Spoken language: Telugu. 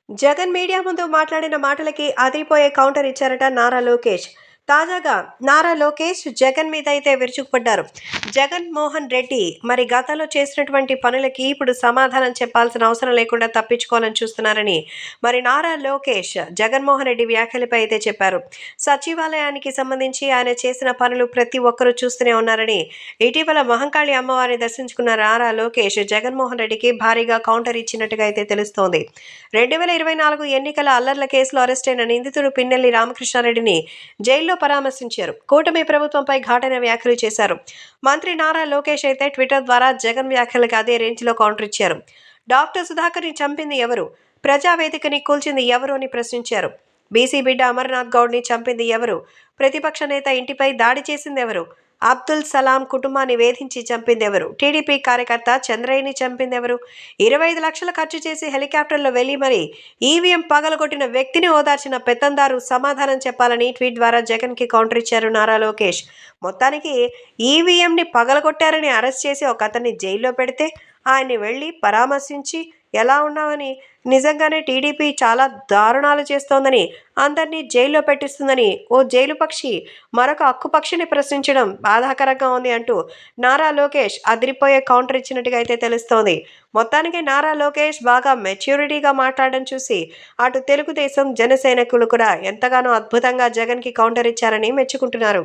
జగన్ మీడియా ముందు మాట్లాడిన మాటలకి అదిరిపోయే కౌంటర్ ఇచ్చారట నారా లోకేష్. తాజాగా నారా లోకేష్ జగన్ మీద అయితే విరుచుకుపడ్డారు. జగన్మోహన్ రెడ్డి మరి గతంలో చేసినటువంటి పనులకి ఇప్పుడు సమాధానం చెప్పాల్సిన అవసరం లేకుండా తప్పించుకోవాలని చూస్తున్నారని మరి నారా లోకేష్ జగన్మోహన్ రెడ్డి వ్యాఖ్యలపై అయితే చెప్పారు. సచివాలయానికి సంబంధించి ఆయన చేసిన పనులు ప్రతి ఒక్కరూ చూస్తూనే ఉన్నారని, ఇటీవల మహంకాళి అమ్మవారిని దర్శించుకున్న నారా లోకేష్ జగన్మోహన్ రెడ్డికి భారీగా కౌంటర్ ఇచ్చినట్టుగా అయితే తెలుస్తోంది. 2024 ఎన్నికల అల్లర్ల కేసులో అరెస్టైన నిందితుడు పిన్నెల్లి రామకృష్ణారెడ్డిని జైల్లో పరామర్శించారు. కూటమి ప్రభుత్వంపై ఘాటైన వ్యాఖ్యలు చేశారు. మంత్రి నారా లోకేష్ అయితే ట్విట్టర్ ద్వారా జగన్ వ్యాఖ్యలకు అదే రేంజ్లో కౌంటర్ ఇచ్చారు. డాక్టర్ సుధాకర్ని చంపింది ఎవరు? ప్రజావేదికని కూల్చింది ఎవరు అని ప్రశ్నించారు. బీసీ బిడ్డ అమర్నాథ్ గౌడ్ని చంపింది ఎవరు? ప్రతిపక్ష నేత ఇంటిపై దాడి చేసింది ఎవరు? అబ్దుల్ సలాం కుటుంబాన్ని వేధించి చంపిందెవరు? టీడీపీ కార్యకర్త చంద్రయ్యని చంపిందెవరు? 25 లక్షలు ఖర్చు చేసి హెలికాప్టర్లో వెళ్లి మరీ ఈవీఎం పగలగొట్టిన వ్యక్తిని ఓదార్చిన పెత్తందారు సమాధానం చెప్పాలని ట్వీట్ ద్వారా జగన్కి కౌంటర్ ఇచ్చారు నారా లోకేష్. మొత్తానికి ఈవీఎంని పగలగొట్టారని అరెస్ట్ చేసి ఒక అతన్ని జైల్లో పెడితే ఆయన్ని వెళ్ళి పరామర్శించి ఎలా ఉన్నామని, నిజంగానే టీడీపీ చాలా దారుణాలు చేస్తోందని, అందరినీ జైల్లో పెట్టిస్తుందని ఓ జైలు పక్షి మరొక హక్కు పక్షిని ప్రశ్నించడం బాధాకరంగా ఉంది అంటూ నారా లోకేష్ అదిరిపోయే కౌంటర్ ఇచ్చినట్టుగా అయితే తెలుస్తోంది. మొత్తానికి నారా లోకేష్ బాగా మెచ్యూరిటీగా మాట్లాడడం చూసి అటు తెలుగుదేశం, జనసేనకులు కూడా ఎంతగానో అద్భుతంగా జగన్కి కౌంటర్ ఇచ్చారని మెచ్చుకుంటున్నారు.